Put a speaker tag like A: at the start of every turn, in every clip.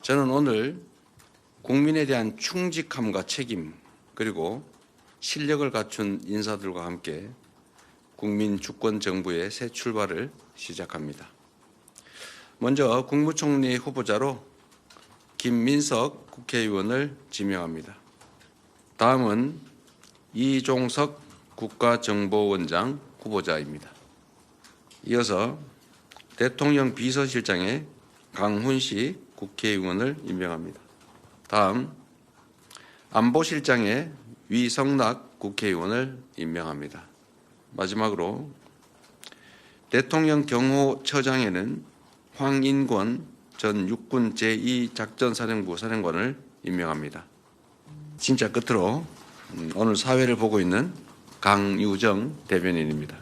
A: 저는 오늘 국민에 대한 충직함과 책임 그리고 실력을 갖춘 인사들과 함께 국민 주권 정부의 새 출발을 시작합니다. 먼저 국무총리 후보자로 김민석 국회의원을 지명합니다. 다음은 이종석 국가정보원장 후보자입니다. 이어서 대통령 비서실장에 강훈식 국회의원을 임명합니다. 다음 안보실장에 위성락 국회의원을 임명합니다. 마지막으로 대통령 경호처장에는 황인권 전 육군 제2작전사령부 사령관을 임명합니다. 진짜 끝으로 오늘 사회를 보고 있는 강유정 대변인입니다.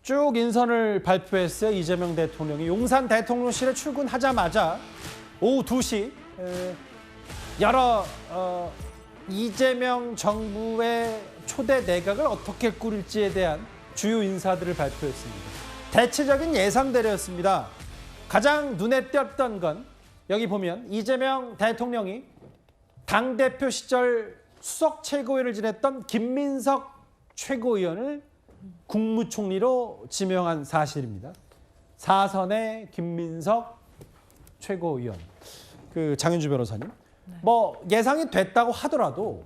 B: 쭉 인선을 발표했어요. 이재명 대통령이 용산 대통령실에 출근하자마자 오후 2시 여러 이재명 정부의 초대 내각을 어떻게 꾸릴지에 대한 주요 인사들을 발표했습니다. 대체적인 예상대로였습니다. 가장 눈에 띄었던 건 여기 보면 이재명 대통령이 당대표 시절 수석 최고위원을 지냈던 김민석 최고위원을 국무총리로 지명한 사실입니다. 사선의 김민석 최고위원, 장윤주 변호사님. 뭐 예상이 됐다고 하더라도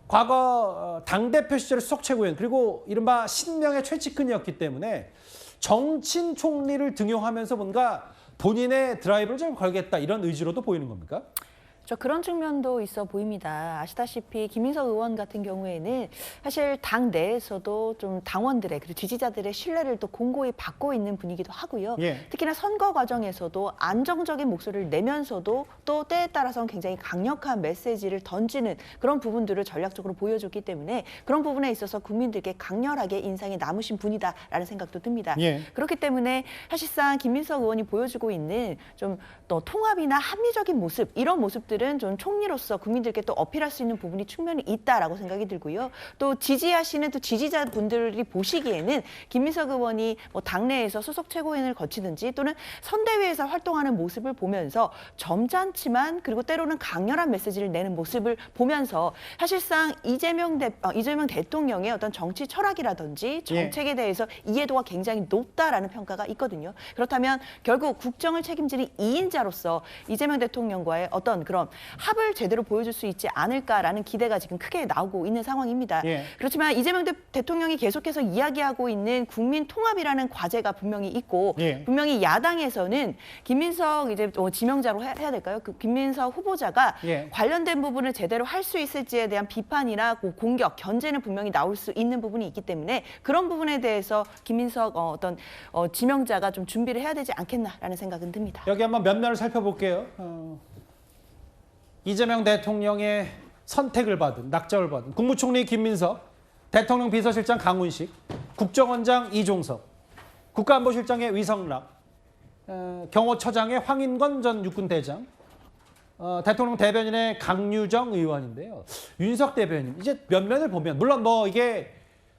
B: 과거 당대표 시절 수석 최고위원 그리고 이른바 신명의 최측근이었기 때문에 정친 총리를 등용하면서 뭔가 본인의 드라이브를 좀 걸겠다 이런 의지로도 보이는 겁니까?
C: 그런 측면도 있어 보입니다. 아시다시피 김민석 의원 같은 경우에는 사실 당 내에서도 좀 당원들의 그리고 지지자들의 신뢰를 또 공고히 받고 있는 분이기도 하고요. 특히나 선거 과정에서도 안정적인 목소리를 내면서도 또 때에 따라서는 굉장히 강력한 메시지를 던지는 그런 부분들을 전략적으로 보여줬기 때문에 그런 부분에 있어서 국민들께 강렬하게 인상이 남으신 분이다라는 생각도 듭니다. 그렇기 때문에 사실상 김민석 의원이 보여주고 있는 좀 또 통합이나 합리적인 모습 이런 모습들은 좀 총리로서 국민들께 또 어필할 수 있는 부분이 충분히 있다라고 생각이 들고요. 또 지지하시는 또 지지자분들이 보시기에는 김민석 의원이 뭐 당내에서 소속 최고위원을 거치든지 또는 선대위에서 활동하는 모습을 보면서 점잖지만 그리고 때로는 강렬한 메시지를 내는 모습을 보면서 사실상 이재명 대통령의 어떤 정치 철학이라든지 정책에 대해서 이해도가 굉장히 높다라는 평가가 있거든요. 그렇다면 결국 국정을 책임지는 2인자로서 이재명 대통령과의 어떤 그런 합을 제대로 보여줄 수 있지 않을까라는 기대가 지금 크게 나오고 있는 상황입니다. 그렇지만 이재명 대통령이 계속해서 이야기하고 있는 국민 통합이라는 과제가 분명히 있고 분명히 야당에서는 김민석 지명자로 해야 될까요? 그 김민석 후보자가 관련된 부분을 제대로 할 수 있을지에 대한 비판이나 공격, 견제는 분명히 나올 수 있는 부분이 있기 때문에 그런 부분에 대해서 김민석 지명자가 좀 준비를 해야 되지 않겠나라는 생각은 듭니다.
B: 여기 한번 면면을 살펴볼게요. 이재명 대통령의 선택을 받은, 낙점을 받은 국무총리 김민석, 대통령 비서실장 강훈식, 국정원장 이종석, 국가안보실장의 위성락, 경호처장의 황인권 전 육군대장, 대통령 대변인의 강유정 의원인데요. 윤석 대변인, 이제 면면을 보면 물론 뭐 이게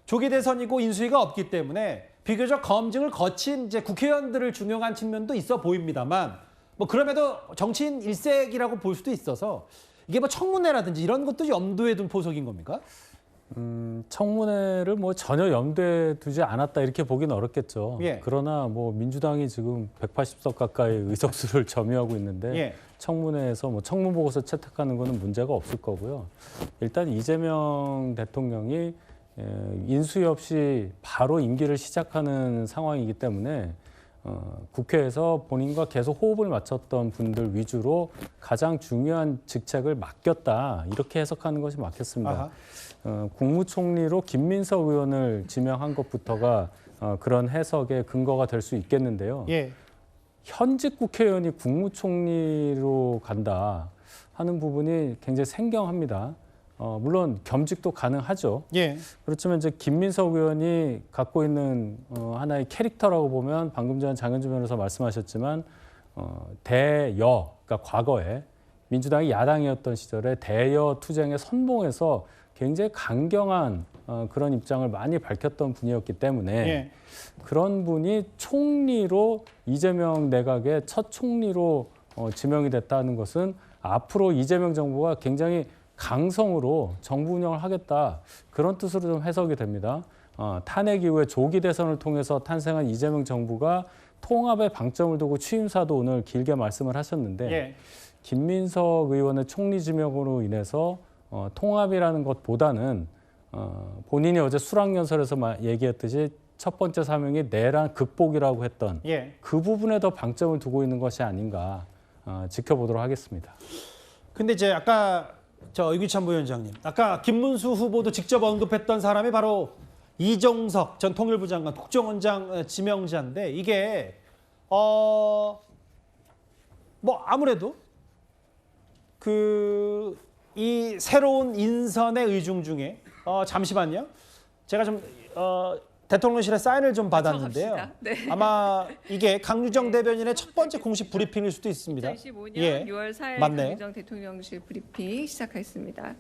B: 조기 대선이고 인수위가 없기 때문에 비교적 검증을 거친 이제 국회의원들을 중용한 측면도 있어 보입니다만 뭐 그럼에도 정치인 일색이라고 볼 수도 있어서 이게 뭐 청문회라든지 이런 것도 염두에 둔 포석인 겁니까?
D: 청문회를 뭐 전혀 염두에 두지 않았다 이렇게 보기는 어렵겠죠. 그러나 뭐 민주당이 지금 180석 가까이 의석수를 점유하고 있는데 청문회에서 뭐 청문 보고서 채택하는 거는 문제가 없을 거고요. 일단 이재명 대통령이 인수위 없이 바로 임기를 시작하는 상황이기 때문에 국회에서 본인과 계속 호흡을 맞췄던 분들 위주로 가장 중요한 직책을 맡겼다 이렇게 해석하는 것이 맞겠습니다. 국무총리로 김민석 의원을 지명한 것부터가 그런 해석의 근거가 될 수 있겠는데요. 현직 국회의원이 국무총리로 간다 하는 부분이 굉장히 생경합니다. 물론 겸직도 가능하죠. 그렇지만 이제 김민석 의원이 갖고 있는 하나의 캐릭터라고 보면 방금 전 장현주 변호사 말씀하셨지만 대여, 그러니까 과거에 민주당이 야당이었던 시절에 대여 투쟁의 선봉에서 굉장히 강경한 그런 입장을 많이 밝혔던 분이었기 때문에 그런 분이 총리로 이재명 내각의 첫 총리로 지명이 됐다는 것은 앞으로 이재명 정부가 굉장히 강성으로 정부 운영을 하겠다 그런 뜻으로 좀 해석이 됩니다. 탄핵 이후에 조기 대선을 통해서 탄생한 이재명 정부가 통합에 방점을 두고 취임사도 오늘 길게 말씀을 하셨는데 예. 김민석 의원의 총리 지명으로 인해서 통합이라는 것보다는 본인이 어제 수락연설에서 얘기했듯이 첫 번째 사명이 내란 극복이라고 했던 예. 그 부분에 더 방점을 두고 있는 것이 아닌가 지켜보도록 하겠습니다.
B: 근데 이제 아까 이규찬 부위원장님, 아까 김문수 후보도 직접 언급했던 사람이 바로 이종석 전 통일부 장관 국정원장 지명자인데 이게 뭐 아무래도 이 새로운 인선의 의중 중에 잠시만요. 제가 좀 대통령실에 사인을 좀 받았는데요. 네. 아마 이게 강유정 대변인의 첫 번째 공식 브리핑일 수도 있습니다.
E: 2025년
B: 예.
E: 6월 4일
B: 맞네요.
E: 강유정 대통령실 브리핑 시작하겠습니다.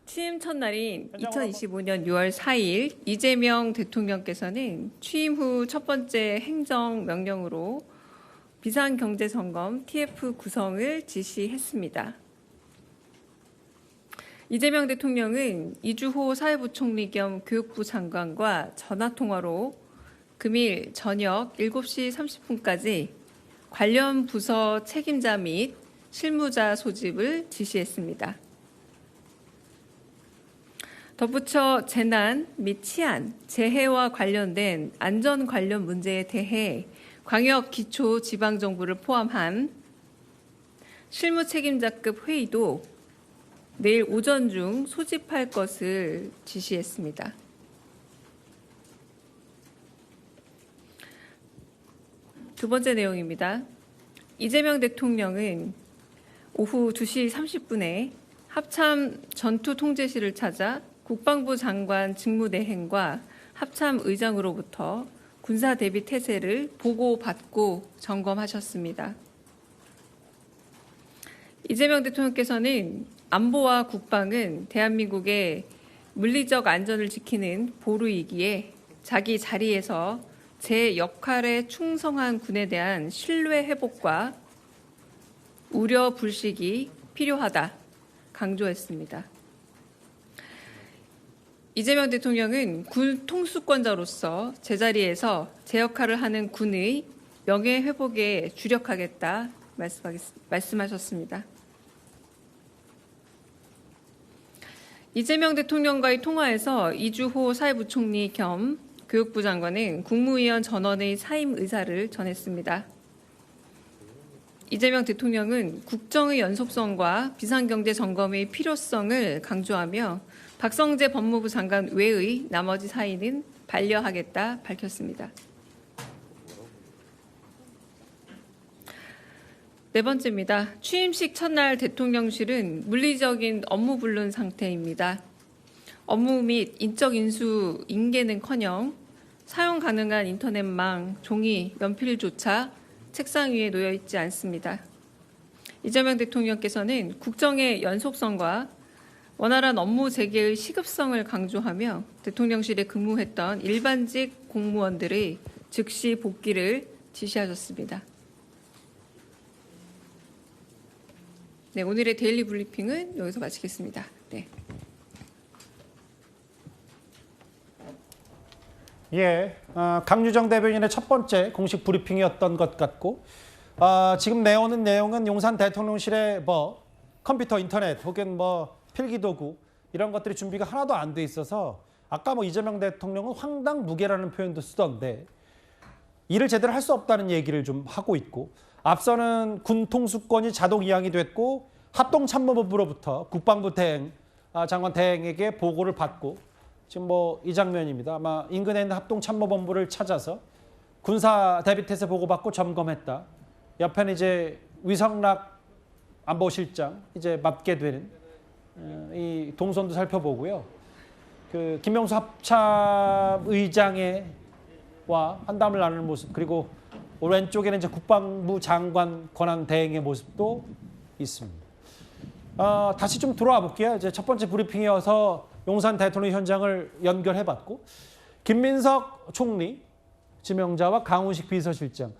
E: 취임 첫날인 2025년 6월 4일 이재명 대통령께서는 취임 후 첫 번째 행정명령으로 비상경제점검 TF 구성을 지시했습니다. 이재명 대통령은 이주호 사회부총리 겸 교육부 장관과 전화통화로 금일 저녁 7시 30분까지 관련 부서 책임자 및 실무자 소집을 지시했습니다. 덧붙여 재난 및 치안, 재해와 관련된 안전 관련 문제에 대해 광역 기초 지방정부를 포함한 실무 책임자급 회의도 내일 오전 중 소집할 것을 지시했습니다. 두 번째 내용입니다. 이재명 대통령은 오후 2시 30분에 합참 전투통제실을 찾아 국방부 장관 직무대행과 합참 의장으로부터 군사 대비 태세를 보고받고 점검하셨습니다. 이재명 대통령께서는 안보와 국방은 대한민국의 물리적 안전을 지키는 보루이기에 자기 자리에서 제 역할에 충성한 군에 대한 신뢰 회복과 우려 불식이 필요하다 강조했습니다. 이재명 대통령은 군 통수권자로서 제자리에서 제 역할을 하는 군의 명예 회복에 주력하겠다 말씀하셨습니다. 이재명 대통령과의 통화에서 이주호 사회부총리 겸 교육부 장관은 국무위원 전원의 사임 의사를 전했습니다. 이재명 대통령은 국정의 연속성과 비상경제 점검의 필요성을 강조하며 박성재 법무부 장관 외의 나머지 사의는 반려하겠다 밝혔습니다. 네 번째입니다. 취임식 첫날 대통령실은 물리적인 업무 불능 상태입니다. 업무 및 인적 인수 인계는커녕 사용 가능한 인터넷망, 종이, 연필조차 책상 위에 놓여 있지 않습니다. 이재명 대통령께서는 국정의 연속성과 원활한 업무 재개의 시급성을 강조하며 대통령실에 근무했던 일반직 공무원들의 즉시 복귀를 지시하셨습니다. 네, 오늘의 데일리 브리핑은 여기서 마치겠습니다. 네.
B: 예, 강유정 대변인의 첫 번째 공식 브리핑이었던 것 같고 지금 내오는 내용은 용산 대통령실의 컴퓨터, 인터넷 혹은 필기도구 이런 것들이 준비가 하나도 안 돼 있어서 아까 이재명 대통령은 황당무계라는 표현도 쓰던데 일을 제대로 할 수 없다는 얘기를 좀 하고 있고 앞서는 군 통수권이 자동 이양이 됐고 합동참모본부로부터 국방부 장관 대행에게 보고를 받고 지금 이 장면입니다. 아마 인근에 있는 합동참모본부를 찾아서 군사 대비태세 보고받고 점검했다. 옆에는 이제 위성락 안보실장 이제 맡게 되는 이 동선도 살펴보고요. 김명수 합참 의장와 환담을 나누는 모습 그리고 왼쪽에는 이제 국방부 장관 권한 대행의 모습도 있습니다. 다시 좀 돌아와 볼게요. 이제 첫 번째 브리핑이어서 용산 대통령 현장을 연결해봤고 김민석 총리 지명자와 강훈식 비서실장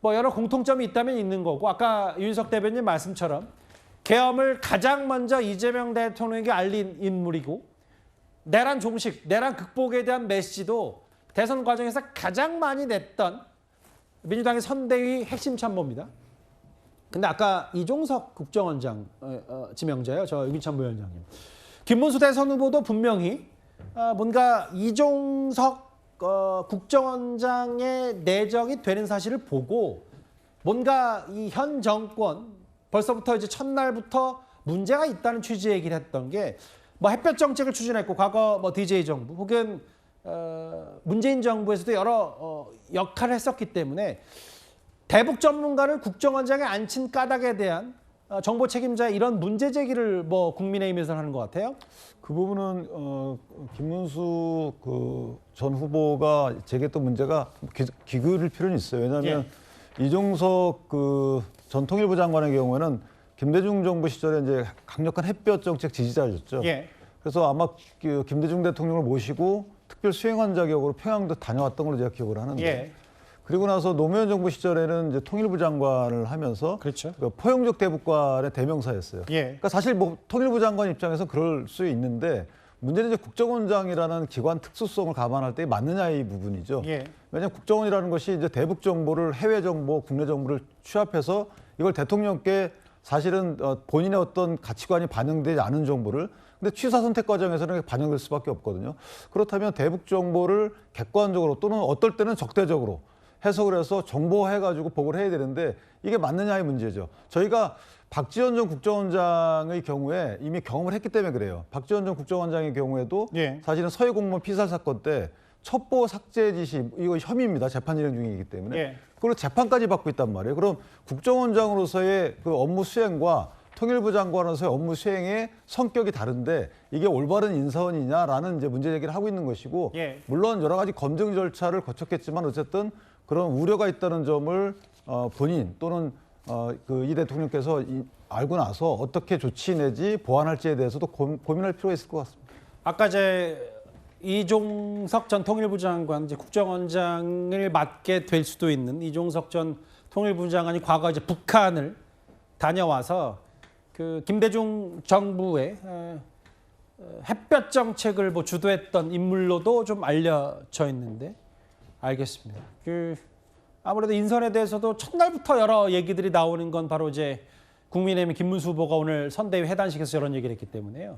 B: 뭐 여러 공통점이 있다면 있는 거고 아까 윤석 대변인 말씀처럼 계엄을 가장 먼저 이재명 대통령에게 알린 인물이고 내란 종식, 내란 극복에 대한 메시지도 대선 과정에서 가장 많이 냈던 민주당의 선대위 핵심 참모입니다. 근데 아까 이종석 국정원장 지명자예요. 저 유기찬 부위원장님. 김문수 대선 후보도 분명히 뭔가 이종석 국정원장의 내정이 되는 사실을 보고 뭔가 이 현 정권 벌써부터 이제 첫날부터 문제가 있다는 취지의 얘기를 했던 게 뭐 햇볕 정책을 추진했고 과거 뭐 DJ 정부 혹은 문재인 정부에서도 여러 역할을 했었기 때문에 대북 전문가를 국정원장에 앉힌 까닭에 대한 정보 책임자의 이런 문제 제기를 뭐 국민의힘에서 하는 것 같아요.
F: 그 부분은 김문수 전 후보가 제기했던 문제가 기울일 필요는 있어요. 왜냐하면 이종석 전 통일부 장관의 경우에는 김대중 정부 시절에 이제 강력한 햇볕 정책 지지자였죠. 그래서 아마 김대중 대통령을 모시고 특별 수행관 자격으로 평양도 다녀왔던 걸로 제가 기억을 하는데. 그리고 나서 노무현 정부 시절에는 이제 통일부 장관을 하면서
B: 그렇죠.
F: 포용적 대북관의 대명사였어요. 그러니까 사실 뭐 통일부 장관 입장에서 그럴 수 있는데 문제는 이제 국정원장이라는 기관 특수성을 감안할 때 맞느냐 이 부분이죠. 왜냐하면 국정원이라는 것이 이제 대북 정보를 해외 정보, 국내 정보를 취합해서 이걸 대통령께 사실은 본인의 어떤 가치관이 반영되지 않은 정보를 근데 취사 선택 과정에서는 반영될 수밖에 없거든요. 그렇다면 대북 정보를 객관적으로 또는 어떨 때는 적대적으로 해석을 해서 정보해가지고 보고를 해야 되는데 이게 맞느냐의 문제죠. 저희가 박지원 전 국정원장의 경우에 이미 경험을 했기 때문에 그래요. 박지원 전 국정원장의 경우에도 사실은 서해 공무원 피살 사건 때 첩보 삭제 지시 이거 혐의입니다. 재판 진행 중이기 때문에 그걸로 재판까지 받고 있단 말이에요. 그럼 국정원장으로서의 그 업무 수행과 통일부 장관으로서의 업무 수행의 성격이 다른데 이게 올바른 인선이냐라는 이제 문제 제기를 하고 있는 것이고 물론 여러 가지 검증 절차를 거쳤겠지만 어쨌든 그런 우려가 있다는 점을 본인 또는 이 대통령께서 알고 나서 어떻게 조치 내지 보완할지에 대해서도 고민할 필요가 있을 것 같습니다.
B: 아까 이종석 전 통일부 장관 이제 국정원장을 맡게 될 수도 있는 이종석 전 통일부 장관이 과거 이제 북한을 다녀와서 그 김대중 정부의 햇볕 정책을 뭐 주도했던 인물로도 좀 알려져 있는데 알겠습니다. 아무래도 인선에 대해서도 첫날부터 여러 얘기들이 나오는 건 바로 이제 국민의힘 김문수 후보가 오늘 선대위 해단식에서 이런 얘기를 했기 때문에요.